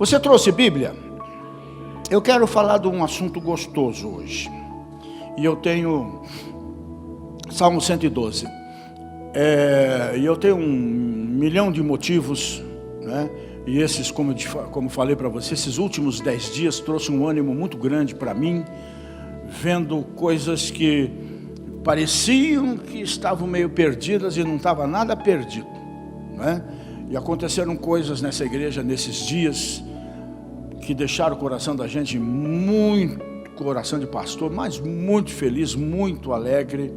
Você trouxe Bíblia? Eu quero falar de um assunto gostoso hoje. E eu tenho Salmo 112. E eu tenho 1 milhão de motivos, né? E esses, como falei para você, esses últimos 10 dias trouxe um ânimo muito grande para mim, vendo coisas que pareciam que estavam meio perdidas e não estava nada perdido, né? E aconteceram coisas nessa igreja nesses dias que deixaram o coração da gente muito, coração de pastor, mas muito feliz, muito alegre.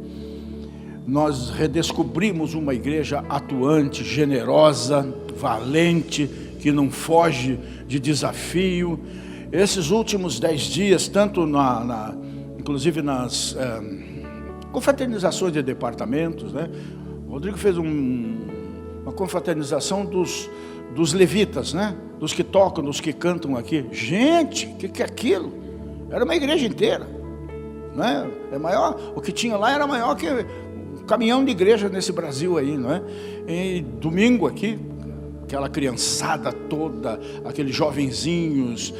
Nós redescobrimos uma igreja atuante, generosa, valente, que não foge de desafio. Esses últimos 10 dias, tanto inclusive nas confraternizações de departamentos, né? O Rodrigo fez uma confraternização dos levitas, né? Dos que tocam, dos que cantam aqui. Gente, o que é aquilo? Era uma igreja inteira, né? É maior, o que tinha lá era maior que um caminhão de igreja nesse Brasil aí, não é? E domingo aqui, aquela criançada toda, aqueles jovenzinhos,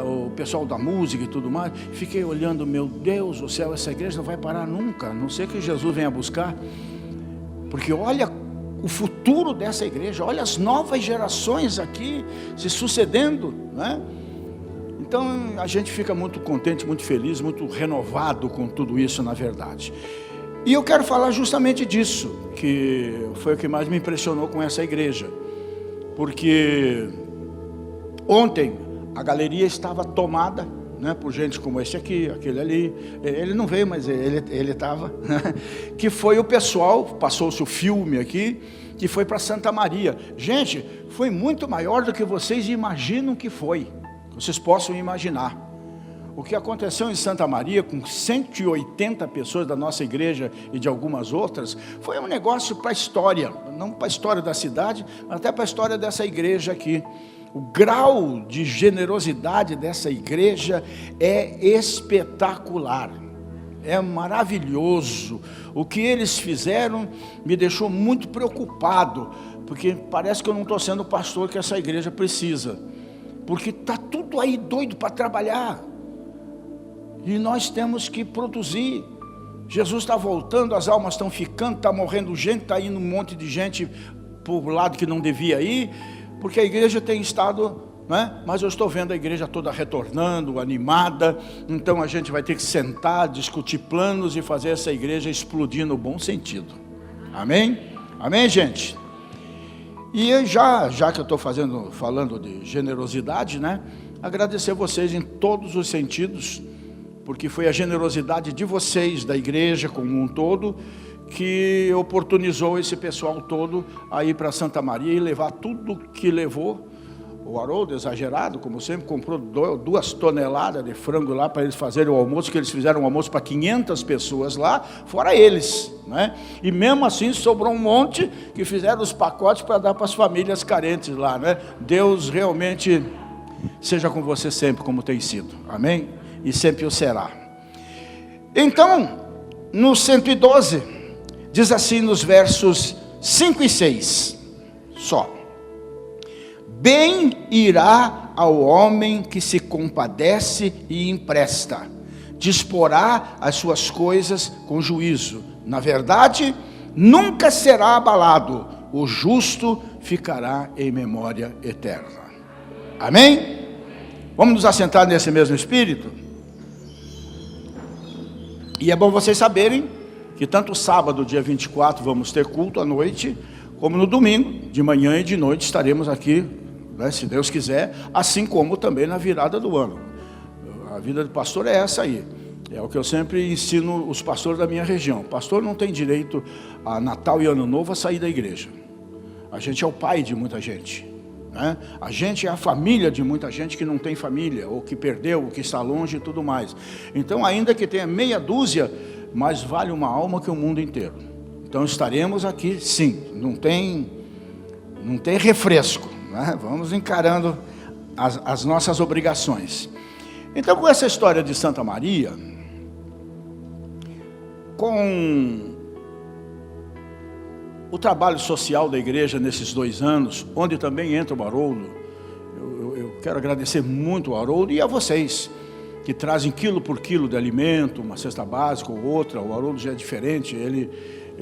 o pessoal da música e tudo mais, fiquei olhando, meu Deus do céu, essa igreja não vai parar nunca, a não ser que Jesus venha buscar, porque olha o futuro dessa igreja, olha as novas gerações aqui se sucedendo, né? Então a gente fica muito contente, muito feliz, muito renovado com tudo isso, na verdade. E eu quero falar justamente disso, que foi o que mais me impressionou com essa igreja. Porque ontem a galeria estava tomada, né, por gente como esse aqui, aquele ali. Ele não veio, mas ele estava, né? Que foi o pessoal, passou-se o filme aqui, que foi para Santa Maria. Gente, foi muito maior do que vocês imaginam que foi, vocês possam imaginar. O que aconteceu em Santa Maria, com 180 pessoas da nossa igreja e de algumas outras, foi um negócio para a história, não para a história da cidade, mas até para a história dessa igreja aqui. O grau de generosidade dessa igreja é espetacular, é maravilhoso. O que eles fizeram me deixou muito preocupado, porque parece que eu não estou sendo o pastor que essa igreja precisa, porque está tudo aí doido para trabalhar. E nós temos que produzir. Jesus está voltando, as almas estão ficando, está morrendo gente, está indo um monte de gente por lado que não devia ir, porque a igreja tem estado, né? Mas eu estou vendo a igreja toda retornando, animada. Então a gente vai ter que sentar, discutir planos e fazer essa igreja explodir no bom sentido. Amém? Amém, gente? E já que eu estou falando de generosidade, né? Agradecer vocês em todos os sentidos, porque foi a generosidade de vocês, da igreja como um todo, que oportunizou esse pessoal todo a ir para Santa Maria e levar tudo que levou. O Haroldo, exagerado, como sempre, comprou 2 toneladas de frango lá para eles fazerem o almoço, que eles fizeram um almoço para 500 pessoas lá, fora eles, né? E mesmo assim sobrou um monte que fizeram os pacotes para dar para as famílias carentes lá, né? Deus realmente seja com você sempre, como tem sido, amém? E sempre o será. Então, no 112, diz assim nos versos 5 e 6, só: bem irá ao homem que se compadece e empresta, disporá as suas coisas com juízo. Na verdade, nunca será abalado, o justo ficará em memória eterna. Amém? Vamos nos assentar nesse mesmo espírito? E é bom vocês saberem que tanto sábado, dia 24, vamos ter culto à noite, como no domingo, de manhã e de noite, estaremos aqui, né, se Deus quiser, assim como também na virada do ano. A vida do pastor é essa aí. É o que eu sempre ensino os pastores da minha região. O pastor não tem direito a Natal e Ano Novo a sair da igreja. A gente é o pai de muita gente, né? A gente é a família de muita gente que não tem família, ou que perdeu, ou que está longe e tudo mais. Então, ainda que tenha meia dúzia, mais vale uma alma que o mundo inteiro. Então estaremos aqui, sim, não tem refresco, né? Vamos encarando as nossas obrigações. Então, com essa história de Santa Maria, com o trabalho social da igreja nesses 2 anos, onde também entra o Haroldo, eu quero agradecer muito ao Haroldo e a vocês, que trazem quilo por quilo de alimento, uma cesta básica ou outra. O Haroldo já é diferente, ele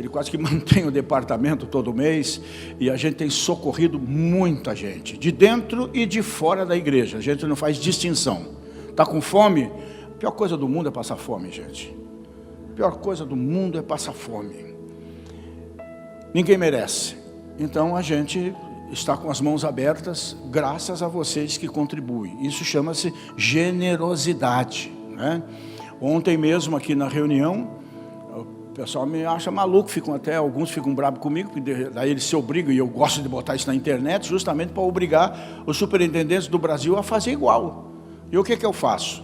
quase que mantém o departamento todo mês, e a gente tem socorrido muita gente, de dentro e de fora da igreja. A gente não faz distinção. Está com fome? A pior coisa do mundo é passar fome, gente. A pior coisa do mundo é passar fome. Ninguém merece. Então a gente está com as mãos abertas, graças a vocês que contribuem. Isso chama-se generosidade, né? Ontem mesmo aqui na reunião, o pessoal me acha maluco, alguns ficam bravos comigo, porque daí eles se obrigam, e eu gosto de botar isso na internet, justamente para obrigar os superintendentes do Brasil a fazer igual. E o que eu faço?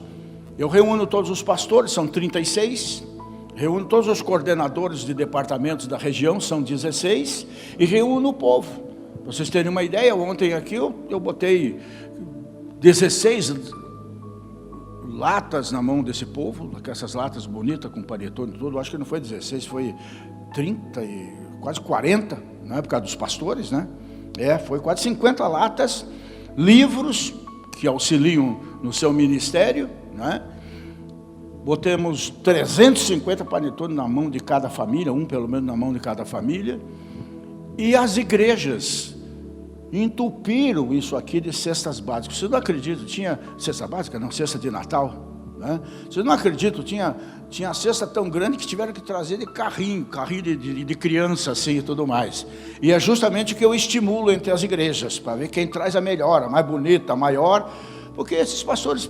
Eu reúno todos os pastores, são 36, reúno todos os coordenadores de departamentos da região, são 16, e reúno o povo. Para vocês terem uma ideia, ontem aqui eu botei 16 latas na mão desse povo, essas latas bonitas com panetone e tudo. Acho que não foi 16, foi 30 e quase 40, na época dos pastores, né? Foi quase 50 latas, livros que auxiliam no seu ministério, né? Botemos 350 panetone na mão de cada família, um pelo menos na mão de cada família. E as igrejas entupiram isso aqui de cestas básicas. Vocês não acreditam, tinha cesta básica? Não, cesta de Natal, né? Vocês não acreditam, tinha a cesta tão grande que tiveram que trazer de carrinho de criança assim e tudo mais. E é justamente o que eu estimulo entre as igrejas, para ver quem traz a melhor, a mais bonita, a maior, porque esses pastores,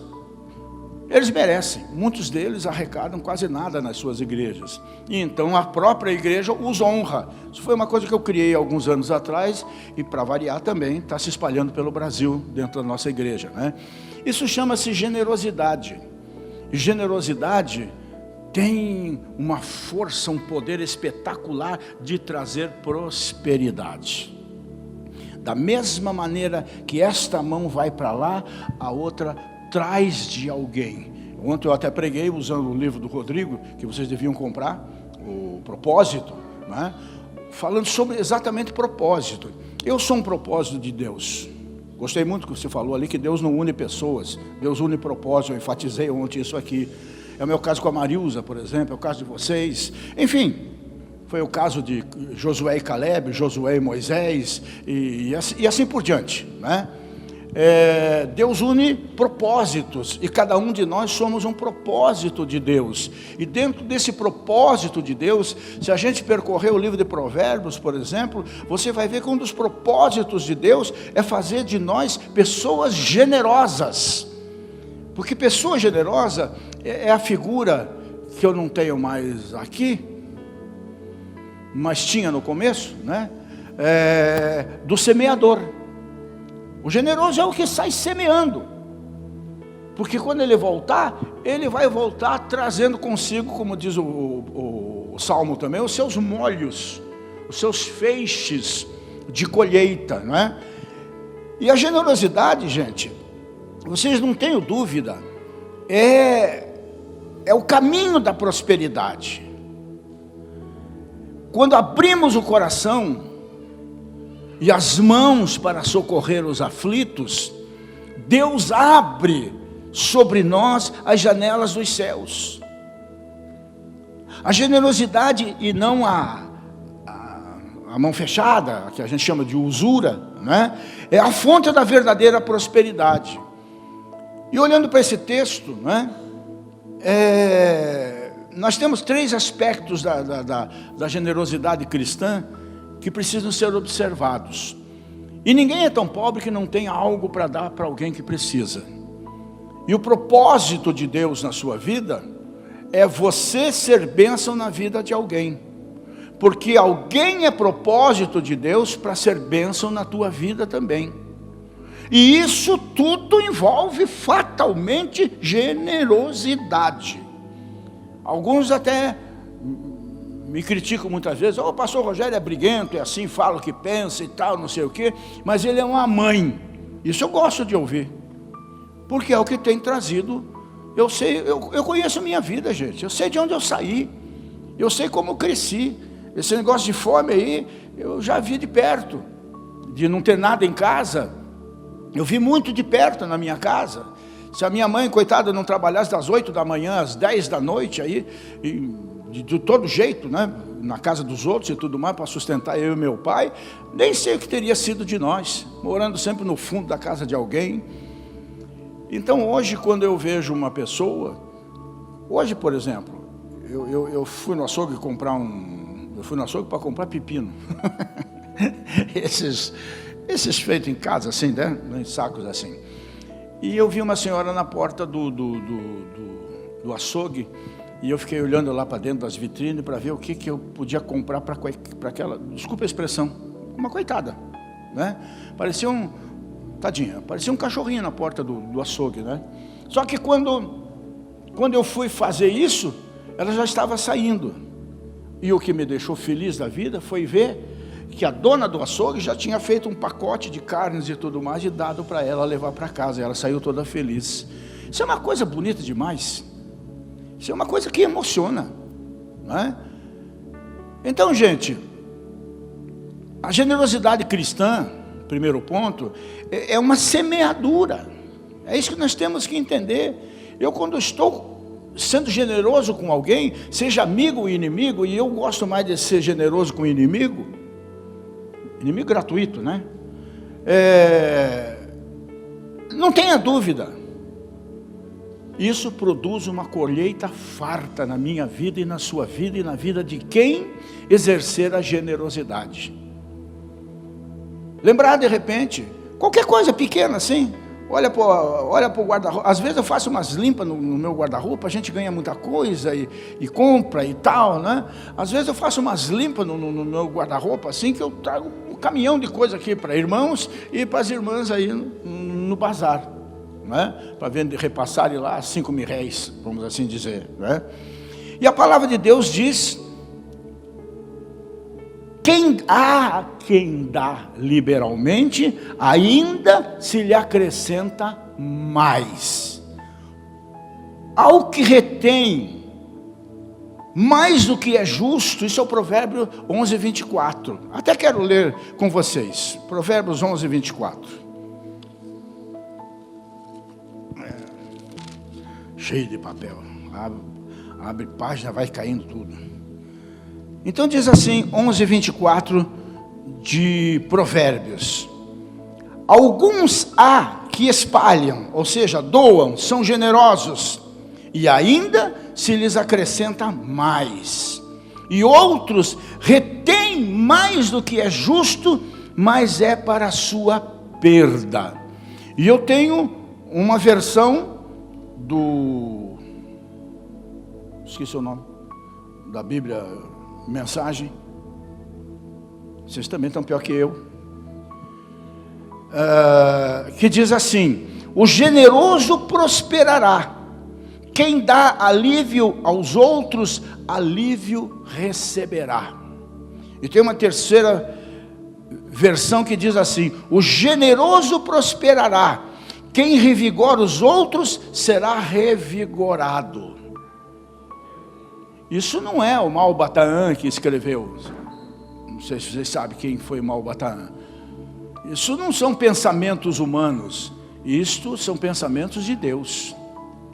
eles merecem. Muitos deles arrecadam quase nada nas suas igrejas. E então a própria igreja os honra. Isso foi uma coisa que eu criei alguns anos atrás, e para variar também, está se espalhando pelo Brasil, dentro da nossa igreja, né? Isso chama-se generosidade. E generosidade tem uma força, um poder espetacular de trazer prosperidade. Da mesma maneira que esta mão vai para lá, a outra traz de alguém. Ontem eu até preguei usando o livro do Rodrigo, que vocês deviam comprar, o Propósito, né? Falando sobre exatamente propósito. Eu sou um propósito de Deus. Gostei muito que você falou ali, que Deus não une pessoas, Deus une propósito. Eu enfatizei ontem isso aqui. É o meu caso com a Marilza, por exemplo, é o caso de vocês. Enfim, foi o caso de Josué e Caleb, Josué e Moisés, e assim por diante, né? Deus une propósitos, e cada um de nós somos um propósito de Deus. E dentro desse propósito de Deus, se a gente percorrer o livro de Provérbios, por exemplo, você vai ver que um dos propósitos de Deus é fazer de nós pessoas generosas. Porque pessoa generosa é a figura que eu não tenho mais aqui, mas tinha no começo, né? Do semeador. O generoso é o que sai semeando, porque quando ele voltar, ele vai voltar trazendo consigo, como diz o Salmo também, os seus molhos, os seus feixes de colheita, não é? E a generosidade, gente, vocês não tenham dúvida, é o caminho da prosperidade. Quando abrimos o coração e as mãos para socorrer os aflitos, Deus abre sobre nós as janelas dos céus. A generosidade, e não a mão fechada, que a gente chama de usura, né? É a fonte da verdadeira prosperidade. E olhando para esse texto, né? Nós temos 3 aspectos da generosidade cristã que precisam ser observados. E ninguém é tão pobre que não tenha algo para dar para alguém que precisa. E o propósito de Deus na sua vida é você ser bênção na vida de alguém. Porque alguém é propósito de Deus para ser bênção na tua vida também. E isso tudo envolve fatalmente generosidade. Alguns até me criticam muitas vezes: o pastor Rogério é briguento, é assim, fala o que pensa e tal, não sei o quê, mas ele é uma mãe. Isso eu gosto de ouvir, porque é o que tem trazido. Eu sei, eu conheço a minha vida, gente, eu sei de onde eu saí, eu sei como eu cresci. Esse negócio de fome aí, eu já vi de perto, de não ter nada em casa, Eu vi muito de perto na minha casa. Se a minha mãe, coitada, não trabalhasse das 8 da manhã às 10 da noite, aí, de todo jeito, né? Na casa dos outros e tudo mais, para sustentar eu e meu pai, nem sei o que teria sido de nós, morando sempre no fundo da casa de alguém. Então hoje, quando eu vejo uma pessoa, hoje, por exemplo, eu fui no açougue para comprar pepino. esses feitos em casa, assim, né? Em sacos assim. E eu vi uma senhora na porta do açougue, e eu fiquei olhando lá para dentro das vitrines para ver o que eu podia comprar para aquela, desculpa a expressão, uma coitada, né? Parecia tadinha, parecia um cachorrinho na porta do açougue, né? Só que quando eu fui fazer isso, ela já estava saindo. E o que me deixou feliz da vida foi ver que a dona do açougue já tinha feito um pacote de carnes e tudo mais e dado para ela levar para casa. E ela saiu toda feliz. Isso é uma coisa bonita demais. Isso é uma coisa que emociona, não é? Então, gente, a generosidade cristã, primeiro ponto, é uma semeadura. É isso que nós temos que entender. Eu, quando estou sendo generoso com alguém, seja amigo ou inimigo, e eu gosto mais de ser generoso com o inimigo gratuito, né? Não tenha dúvida, isso produz uma colheita farta na minha vida e na sua vida e na vida de quem exercer a generosidade. Lembrar de repente, qualquer coisa pequena assim, olha para o guarda-roupa. Às vezes eu faço umas limpas no meu guarda-roupa, a gente ganha muita coisa e compra e tal, né? Às vezes eu faço umas limpas no meu guarda-roupa, assim, que eu trago um caminhão de coisa aqui para irmãos e para as irmãs aí no bazar, né? Para repassarem lá 5 mil réis, vamos assim dizer, né? E a palavra de Deus diz: quem dá liberalmente, ainda se lhe acrescenta mais. Ao que retém mais do que é justo, isso é o Provérbio 11, 24. Até quero ler com vocês, Provérbios 11, 24. Cheio de papel, abre página, vai caindo tudo. Então diz assim, 11, 24 de Provérbios: alguns há que espalham, ou seja, doam, são generosos, e ainda se lhes acrescenta mais. E outros retêm mais do que é justo, mas é para a sua perda. E eu tenho uma versão esqueci o nome, da Bíblia Mensagem. Vocês também estão pior que eu. Que diz assim: o generoso prosperará. Quem dá alívio aos outros, alívio receberá. E tem uma terceira versão que diz assim: o generoso prosperará. Quem revigora os outros será revigorado. Isso não é o Malbataan que escreveu. Não sei se vocês sabem quem foi Malbataan. Isso não são pensamentos humanos. Isto são pensamentos de Deus.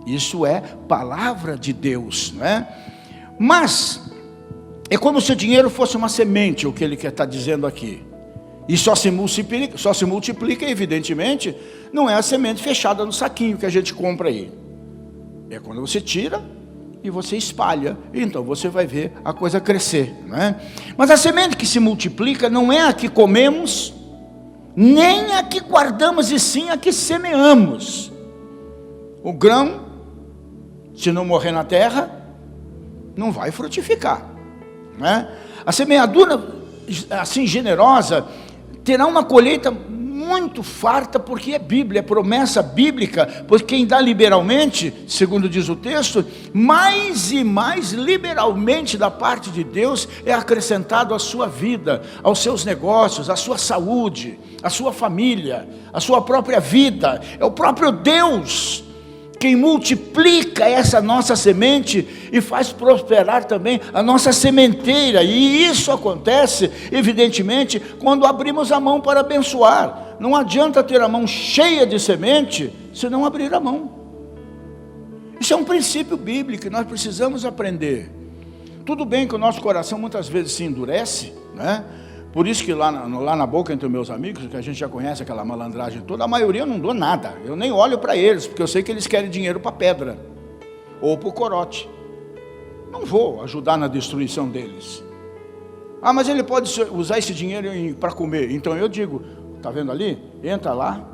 Isso é palavra de Deus, né? Mas é como se o dinheiro fosse uma semente, o que ele quer estar dizendo aqui. E só se multiplica, evidentemente, não é a semente fechada no saquinho que a gente compra aí. É quando você tira e você espalha, então você vai ver a coisa crescer, né? Mas a semente que se multiplica não é a que comemos, nem a que guardamos, e sim a que semeamos. O grão, se não morrer na terra, não vai frutificar, né? A semeadura assim generosa terá uma colheita muito farta, porque é Bíblia, é promessa bíblica. Pois quem dá liberalmente, segundo diz o texto, mais e mais liberalmente da parte de Deus é acrescentado à sua vida, aos seus negócios, à sua saúde, à sua família, à sua própria vida. É o próprio Deus quem multiplica essa nossa semente e faz prosperar também a nossa sementeira. E isso acontece, evidentemente, quando abrimos a mão para abençoar. não adianta ter a mão cheia de semente se não abrir a mão. Isso é um princípio bíblico que nós precisamos aprender. Tudo bem que o nosso coração muitas vezes se endurece, né? Por isso que lá na boca entre meus amigos, que a gente já conhece aquela malandragem toda, a maioria eu não dou nada. Eu nem olho para eles, porque eu sei que eles querem dinheiro para pedra ou para o corote. Não vou ajudar na destruição deles. Ah, mas ele pode usar esse dinheiro para comer. Então eu digo, está vendo ali? Entra lá,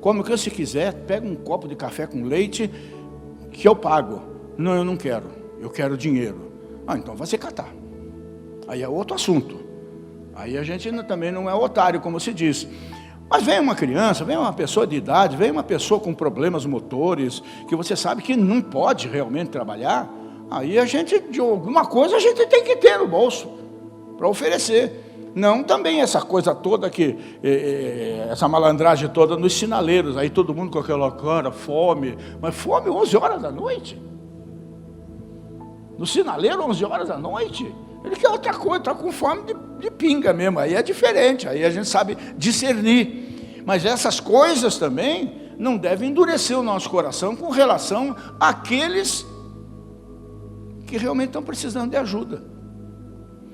come o que você quiser, pega um copo de café com leite, que eu pago. Não, eu não quero, eu quero dinheiro. Ah, então vai se catar. Aí é outro assunto. Aí a gente também não é otário, como se diz. Mas vem uma criança, vem uma pessoa de idade, vem uma pessoa com problemas motores, que você sabe que não pode realmente trabalhar, aí a gente, de alguma coisa, a gente tem que ter no bolso para oferecer. Não também essa coisa toda essa malandragem toda nos sinaleiros, aí todo mundo com aquela cara, fome, mas fome 11 horas da noite. No sinaleiro, 11 horas da noite. Ele quer outra coisa, está com fome de pinga mesmo, aí é diferente, aí a gente sabe discernir. Mas essas coisas também não devem endurecer o nosso coração com relação àqueles que realmente estão precisando de ajuda.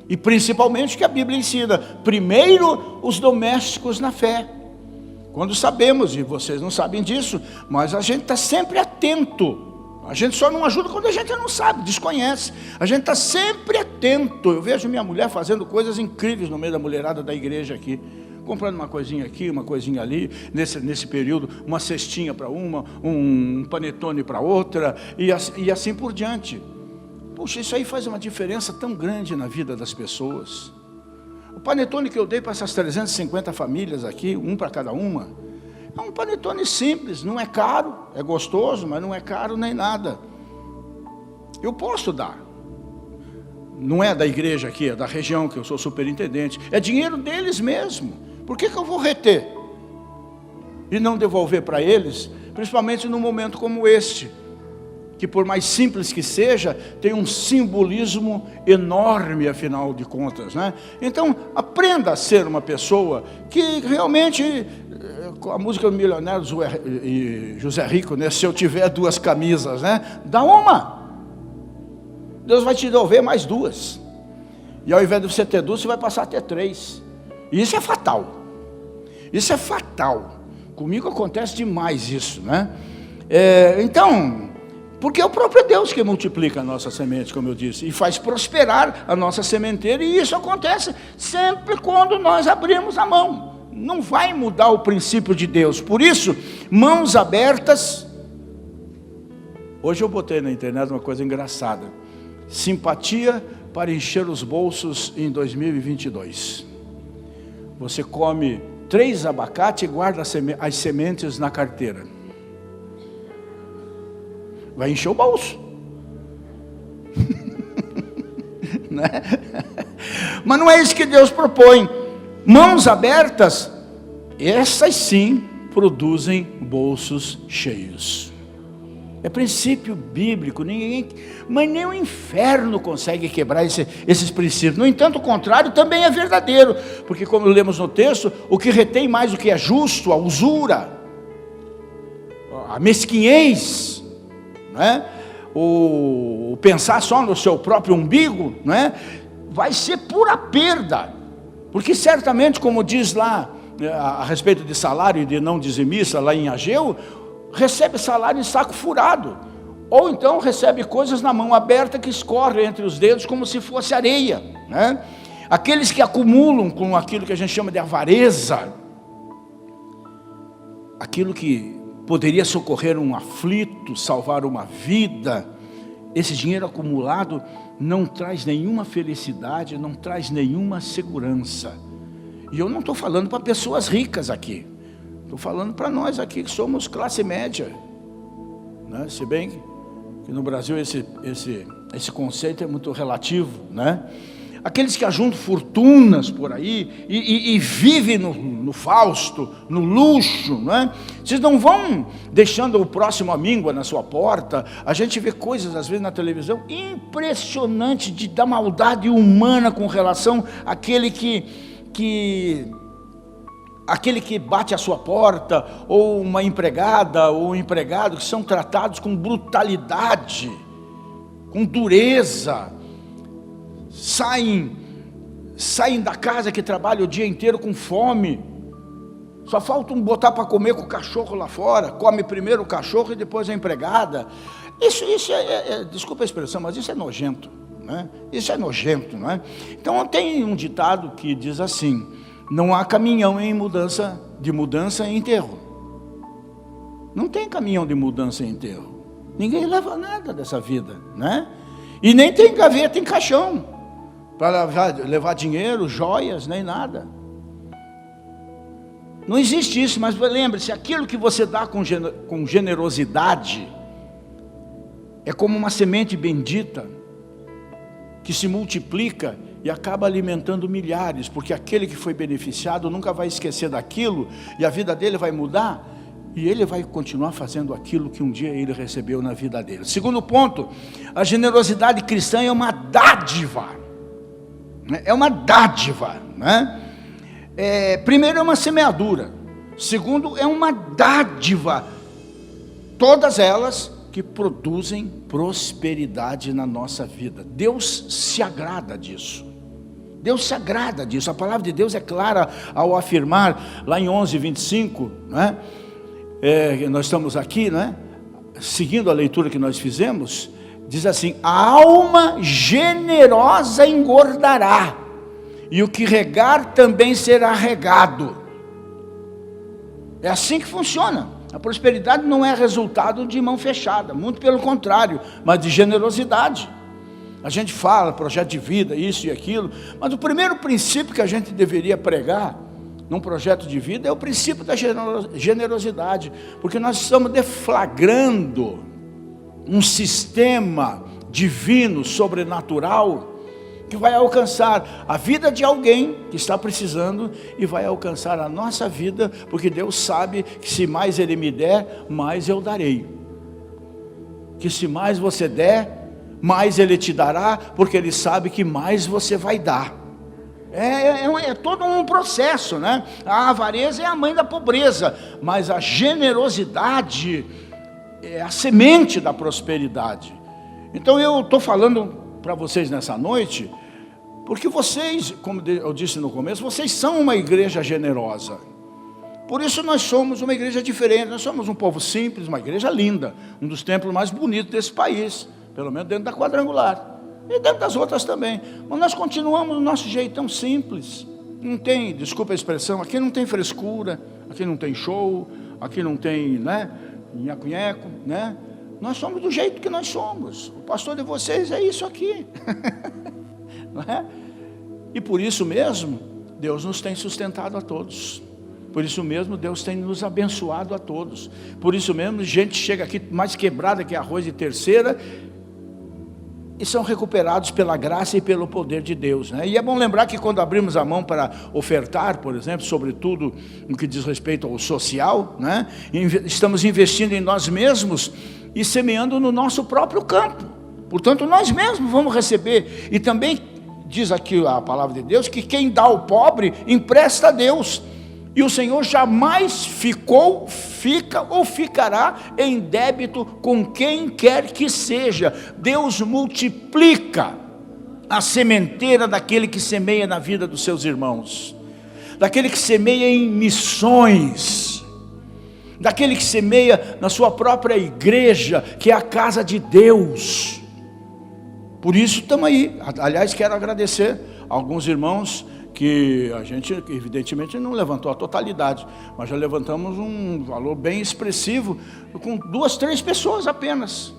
E principalmente que a Bíblia ensina, primeiro os domésticos na fé. Quando sabemos, e vocês não sabem disso, mas a gente está sempre atento. A gente só não ajuda quando a gente não sabe, desconhece. A gente está sempre atento. Eu vejo minha mulher fazendo coisas incríveis no meio da mulherada da igreja aqui. Comprando uma coisinha aqui, uma coisinha ali. Nesse período, uma cestinha para uma, um panetone para outra. E assim por diante. Puxa, isso aí faz uma diferença tão grande na vida das pessoas. O panetone que eu dei para essas 350 famílias aqui, um para cada uma, é um panetone simples, não é caro, é gostoso, mas não é caro nem nada. Eu posso dar. Não é da igreja aqui, é da região que eu sou superintendente. É dinheiro deles mesmo. Por que eu vou reter? E não devolver para eles, principalmente num momento como este, que por mais simples que seja, tem um simbolismo enorme, afinal de contas, né? Então, aprenda a ser uma pessoa que realmente, a música do milionário José Rico, né? Se eu tiver 2 camisas, né? Dá uma. Deus vai te devolver mais 2. E ao invés de você ter 2, você vai passar a ter 3. E isso é fatal. Isso é fatal. Comigo acontece demais isso, né? Então, porque é o próprio Deus que multiplica a nossa semente, como eu disse, e faz prosperar a nossa sementeira, e isso acontece sempre quando nós abrimos a mão. Não vai mudar o princípio de Deus. Por isso, mãos abertas. Hoje eu botei na internet uma coisa engraçada: simpatia para encher os bolsos em 2022. Você come 3 abacates e guarda as sementes na carteira. Vai encher o bolso. Né? Mas não é isso que Deus propõe. Mãos abertas, essas sim produzem bolsos cheios. É princípio bíblico, mas nem o inferno consegue quebrar esses princípios. No entanto, o contrário também é verdadeiro, porque como lemos no texto, o que retém mais o que é justo, a usura, a mesquinhez, né? O pensar só no seu próprio umbigo, né? Vai ser pura perda, porque certamente, como diz lá a respeito de salário e de não dizimista, lá em Ageu, recebe salário em saco furado, ou então recebe coisas na mão aberta que escorre entre os dedos como se fosse areia, né? Aqueles que acumulam com aquilo que a gente chama de avareza, aquilo que poderia socorrer um aflito, salvar uma vida, esse dinheiro acumulado não traz nenhuma felicidade, não traz nenhuma segurança. E eu não estou falando para pessoas ricas aqui, estou falando para nós aqui que somos classe média, né? Se bem que no Brasil esse conceito é muito relativo, né? Aqueles que ajuntam fortunas por aí e vivem no fausto, no luxo, né? Vocês não vão deixando o próximo amíngua na sua porta. A gente vê coisas às vezes na televisão impressionantes da maldade humana com relação àquele que aquele que bate a sua porta, ou uma empregada, ou um empregado, que são tratados com brutalidade, com dureza, saem da casa que trabalham o dia inteiro com fome, só falta botar para comer com o cachorro lá fora, come primeiro o cachorro e depois a empregada. Isso desculpa a expressão, mas isso é nojento, né? Isso é nojento, não é? Então tem um ditado que diz assim: não há caminhão de mudança em enterro. Não tem caminhão de mudança em enterro. Ninguém leva nada dessa vida, né? E nem tem gaveta em caixão para levar dinheiro, joias, nem nada. Não existe isso, mas lembre-se, aquilo que você dá com generosidade é como uma semente bendita que se multiplica e acaba alimentando milhares, porque aquele que foi beneficiado nunca vai esquecer daquilo, e a vida dele vai mudar, e ele vai continuar fazendo aquilo que um dia ele recebeu na vida dele. Segundo ponto, a generosidade cristã é uma dádiva, é uma dádiva, né? Primeiro é uma semeadura, segundo é uma dádiva, todas elas que produzem prosperidade na nossa vida. Deus se agrada disso. Deus se agrada disso. A palavra de Deus é clara ao afirmar, lá em 11:25, né? Nós estamos aqui, né? Seguindo a leitura que nós fizemos, diz assim: a alma generosa engordará, e o que regar também será regado. É assim que funciona. A prosperidade não é resultado de mão fechada, muito pelo contrário, mas de generosidade. A gente fala projeto de vida, isso e aquilo, mas o primeiro princípio que a gente deveria pregar num projeto de vida é o princípio da generosidade, porque nós estamos deflagrando um sistema divino, sobrenatural, que vai alcançar a vida de alguém que está precisando e vai alcançar a nossa vida, porque Deus sabe que se mais Ele me der, mais eu darei. Que se mais você der, mais Ele te dará, porque Ele sabe que mais você vai dar. É todo um processo, né? A avareza é a mãe da pobreza, mas a generosidade é a semente da prosperidade. Então eu estou falando para vocês nessa noite, porque vocês, como eu disse no começo, vocês são uma igreja generosa. Por isso nós somos uma igreja diferente, nós somos um povo simples, uma igreja linda, um dos templos mais bonitos desse país, pelo menos dentro da Quadrangular, e dentro das outras também, mas nós continuamos do nosso jeitão simples, não tem, desculpa a expressão, aqui não tem frescura, aqui não tem show, aqui não tem, né, nhaco-nhaco, né? Nós somos do jeito que nós somos. O pastor de vocês é isso aqui. Não é? E por isso mesmo, Deus nos tem sustentado a todos. Por isso mesmo, Deus tem nos abençoado a todos. Por isso mesmo, gente chega aqui mais quebrada que arroz de terceira, e são recuperados pela graça e pelo poder de Deus, né? E é bom lembrar que quando abrimos a mão para ofertar, por exemplo, sobretudo no que diz respeito ao social, né? Estamos investindo em nós mesmos e semeando no nosso próprio campo. Portanto, nós mesmos vamos receber. E também diz aqui a palavra de Deus que quem dá ao pobre empresta a Deus. E o Senhor jamais fica ou ficará em débito com quem quer que seja. Deus multiplica a sementeira daquele que semeia na vida dos seus irmãos, daquele que semeia em missões, daquele que semeia na sua própria igreja, que é a casa de Deus. Por isso estamos aí. Aliás, quero agradecer a alguns irmãos que a gente, evidentemente, não levantou a totalidade, mas já levantamos um valor bem expressivo, com 2, 3 pessoas apenas,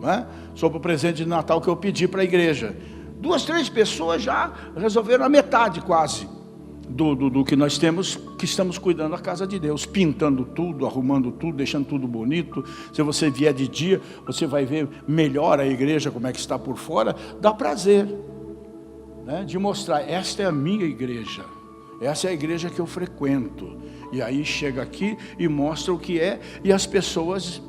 né? Sobre o presente de Natal que eu pedi para a igreja. 2, 3 pessoas já resolveram a metade quase do que nós temos, que estamos cuidando da casa de Deus, pintando tudo, arrumando tudo, deixando tudo bonito. Se você vier de dia, você vai ver melhor a igreja, como é que está por fora. Dá prazer, né, de mostrar, esta é a minha igreja, essa é a igreja que eu frequento. E aí chega aqui e mostra o que é, e as pessoas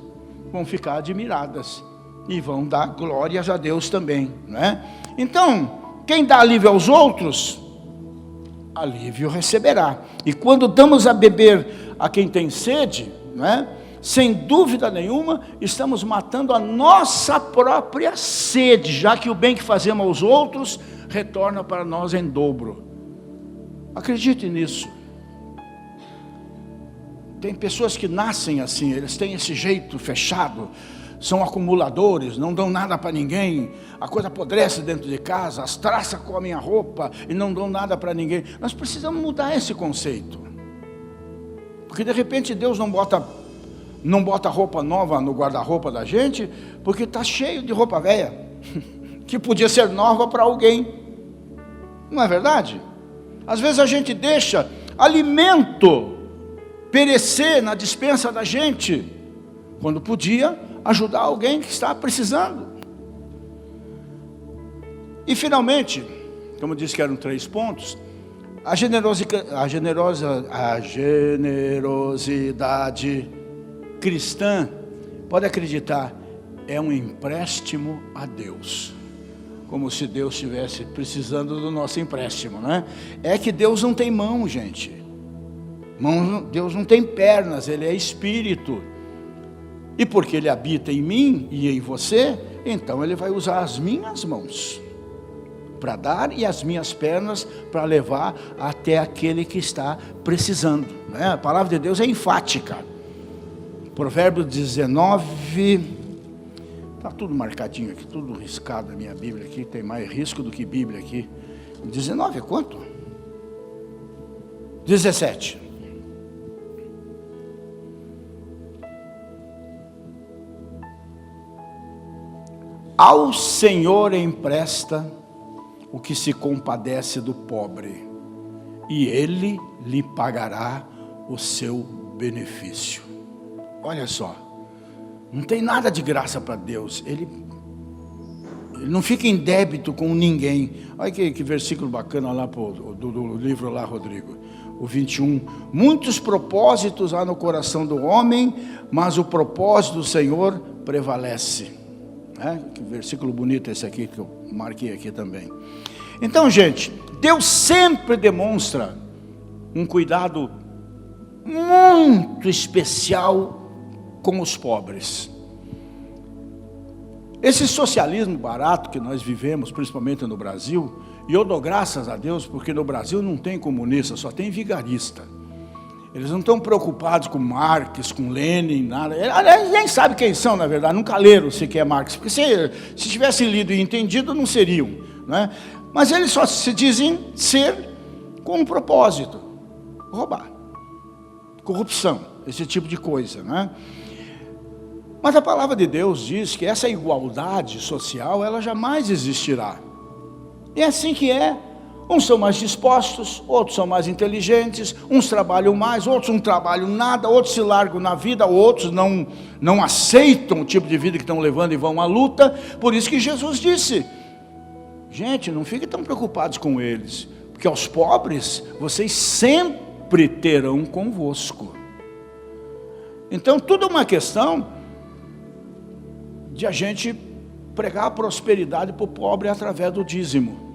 vão ficar admiradas e vão dar glórias a Deus também, né? Então, quem dá alívio aos outros, alívio receberá. E quando damos a beber a quem tem sede, né, sem dúvida nenhuma, estamos matando a nossa própria sede, já que o bem que fazemos aos outros retorna para nós em dobro. Acredite nisso. Tem pessoas que nascem assim, eles têm esse jeito fechado, são acumuladores, não dão nada para ninguém, a coisa apodrece dentro de casa, as traças comem a roupa e não dão nada para ninguém. Nós precisamos mudar esse conceito, porque de repente Deus não bota roupa nova no guarda-roupa da gente, porque está cheio de roupa velha, que podia ser nova para alguém, não é verdade? Às vezes a gente deixa alimento perecer na despensa da gente, quando podia ajudar alguém que está precisando. E finalmente, como eu disse que eram 3 pontos, a generosidade cristã, pode acreditar, é um empréstimo a Deus. Como se Deus estivesse precisando do nosso empréstimo, né? É que Deus não tem mão, gente. Deus não tem pernas, Ele é espírito. E porque Ele habita em mim e em você, então Ele vai usar as minhas mãos para dar e as minhas pernas para levar até aquele que está precisando, né? A palavra de Deus é enfática. Provérbios 19, está tudo marcadinho aqui, tudo riscado na minha Bíblia aqui, tem mais risco do que Bíblia aqui. 19 é quanto? 17. Ao Senhor empresta o que se compadece do pobre, e Ele lhe pagará o seu benefício. Olha só, não tem nada de graça para Deus, Ele não fica em débito com ninguém. Olha que versículo bacana lá do livro lá, Rodrigo, o 21. Muitos propósitos há no coração do homem, mas o propósito do Senhor prevalece. Que versículo bonito esse aqui, que eu marquei aqui também. Então, gente, Deus sempre demonstra um cuidado muito especial com os pobres. Esse socialismo barato que nós vivemos, principalmente no Brasil, e eu dou graças a Deus, porque no Brasil não tem comunista, só tem vigarista. Eles não estão preocupados com Marx, com Lenin, nada. Eles nem sabem quem são, na verdade, nunca leram sequer Marx, porque se tivessem lido e entendido, não seriam, né? Mas eles só se dizem ser com um propósito: roubar, corrupção, esse tipo de coisa, né? Mas a palavra de Deus diz que essa igualdade social, ela jamais existirá. E é assim que é. Uns são mais dispostos, outros são mais inteligentes, uns trabalham mais, outros não trabalham nada, outros se largam na vida, outros não aceitam o tipo de vida que estão levando e vão à luta. Por isso que Jesus disse: gente, não fiquem tão preocupados com eles, porque aos pobres vocês sempre terão convosco. Então tudo é uma questão de a gente pregar a prosperidade para o pobre através do dízimo.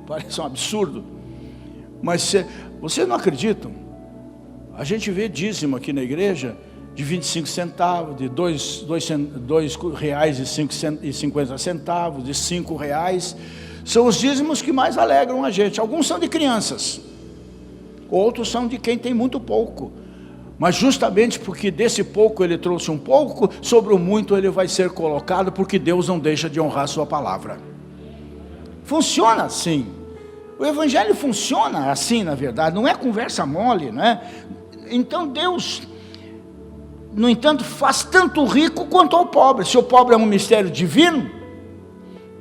Parece um absurdo, mas vocês não acreditam? A gente vê dízimo aqui na igreja de 25 centavos, de R$2,50, de R$5. São os dízimos que mais alegram a gente. Alguns são de crianças, outros são de quem tem muito pouco. Mas justamente porque desse pouco ele trouxe um pouco, sobre o muito ele vai ser colocado, porque Deus não deixa de honrar a sua palavra. Funciona assim. O evangelho funciona assim, na verdade, não é conversa mole, né? Então Deus, no entanto, faz tanto o rico quanto ao pobre. Se o pobre é um mistério divino,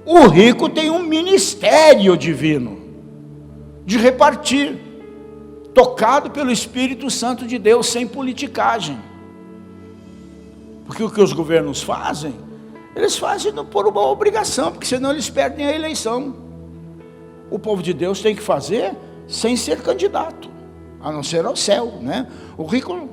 o rico tem um ministério divino, de repartir, tocado pelo Espírito Santo de Deus, sem politicagem. Porque o que os governos fazem, eles fazem por uma obrigação, porque senão eles perdem a eleição. O povo de Deus tem que fazer sem ser candidato, a não ser ao céu, né? O rico,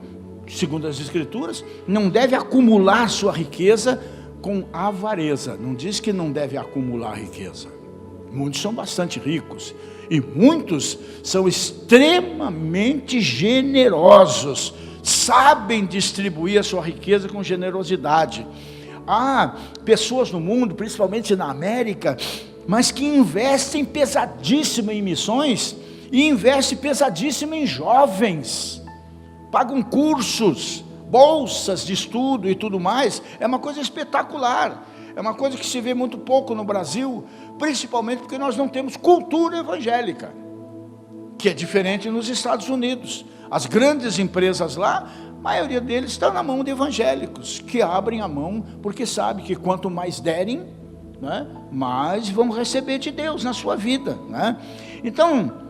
segundo as Escrituras, não deve acumular sua riqueza com avareza. Não diz que não deve acumular riqueza. Muitos são bastante ricos E muitos são extremamente generosos, sabem distribuir a sua riqueza com generosidade. Há pessoas no mundo, principalmente na América, mas que investem pesadíssimo em missões e investem pesadíssimo em jovens, pagam cursos, bolsas de estudo e tudo mais. É uma coisa espetacular, é uma coisa que se vê muito pouco no Brasil, principalmente porque nós não temos cultura evangélica, que é diferente nos Estados Unidos. As grandes empresas lá, a maioria deles estão na mão de evangélicos, que abrem a mão, porque sabem que quanto mais derem, né, mais vão receber de Deus na sua vida, né? Então,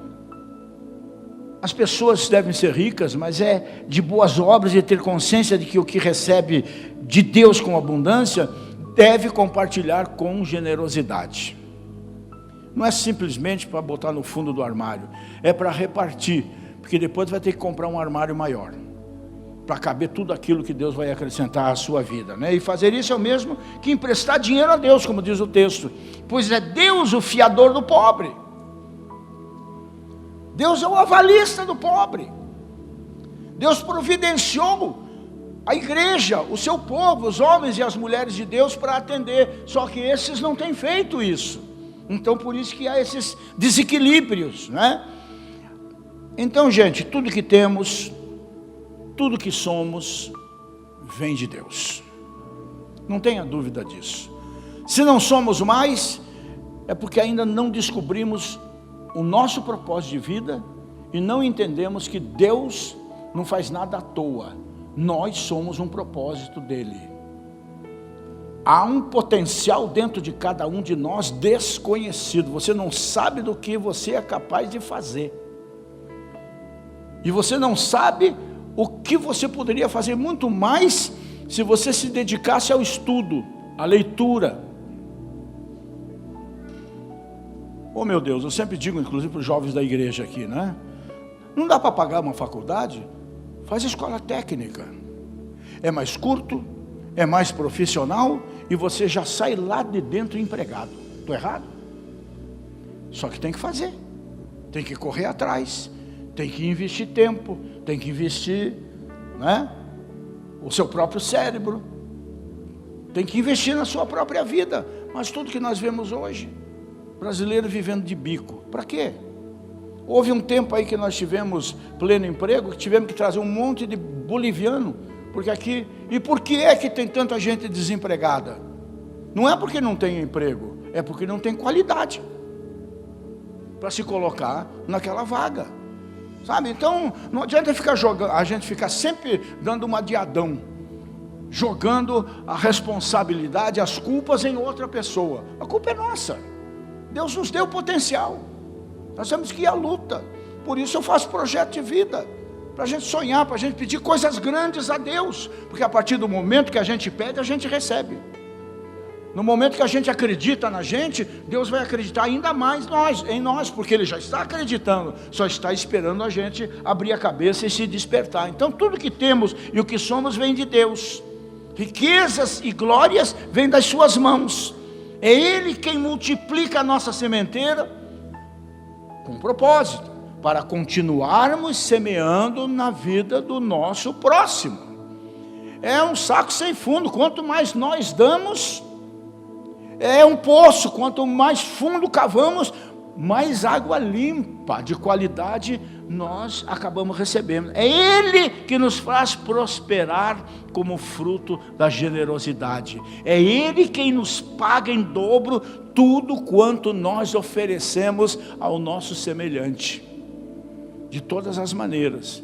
as pessoas devem ser ricas, mas é de boas obras e ter consciência de que o que recebe de Deus com abundância, deve compartilhar com generosidade. Não é simplesmente para botar no fundo do armário, é para repartir, porque depois vai ter que comprar um armário maior, para caber tudo aquilo que Deus vai acrescentar à sua vida, né? E fazer isso é o mesmo que emprestar dinheiro a Deus, como diz o texto, pois é Deus o fiador do pobre. Deus é o avalista do pobre. Deus providenciou a igreja, o seu povo, os homens e as mulheres de Deus para atender, só que esses não têm feito isso. Então por isso que há esses desequilíbrios, né? Então, gente, tudo que temos, tudo que somos, vem de Deus, não tenha dúvida disso. Se não somos mais, é porque ainda não descobrimos o nosso propósito de vida e não entendemos que Deus não faz nada à toa. Nós somos um propósito dele. Há um potencial dentro de cada um de nós desconhecido. Você não sabe do que você é capaz de fazer. E você não sabe o que você poderia fazer muito mais se você se dedicasse ao estudo, à leitura. Oh meu Deus, eu sempre digo, inclusive para os jovens da igreja aqui, né? Não dá para pagar uma faculdade? Faz escola técnica. É mais curto, é mais profissional e você já sai lá de dentro empregado. Estou errado? Só que tem que fazer, tem que correr atrás, tem que investir tempo, tem que investir, né, o seu próprio cérebro, tem que investir na sua própria vida. Mas tudo que nós vemos hoje, brasileiro vivendo de bico, para quê? Houve um tempo aí que nós tivemos pleno emprego, que tivemos que trazer um monte de boliviano, porque aqui, e por que é que tem tanta gente desempregada? Não é porque não tem emprego, é porque não tem qualidade para se colocar naquela vaga, sabe? Então, não adianta ficar jogando, a gente ficar sempre dando uma de Adão, jogando a responsabilidade, as culpas em outra pessoa. A culpa é nossa. Deus nos deu potencial. Nós temos que ir à luta. Por isso eu faço projeto de vida, para a gente sonhar, para a gente pedir coisas grandes a Deus, porque a partir do momento que a gente pede, a gente recebe. No momento que a gente acredita na gente, Deus vai acreditar ainda mais em nós, porque Ele já está acreditando, só está esperando a gente abrir a cabeça e se despertar. Então tudo que temos e o que somos vem de Deus. Riquezas e glórias vêm das suas mãos. É Ele quem multiplica a nossa sementeira com propósito, para continuarmos semeando na vida do nosso próximo. É um saco sem fundo, quanto mais nós damos, é um poço, quanto mais fundo cavamos, mais água limpa, de qualidade, nós acabamos recebendo. É Ele que nos faz prosperar como fruto da generosidade. É Ele quem nos paga em dobro tudo quanto nós oferecemos ao nosso semelhante, de todas as maneiras.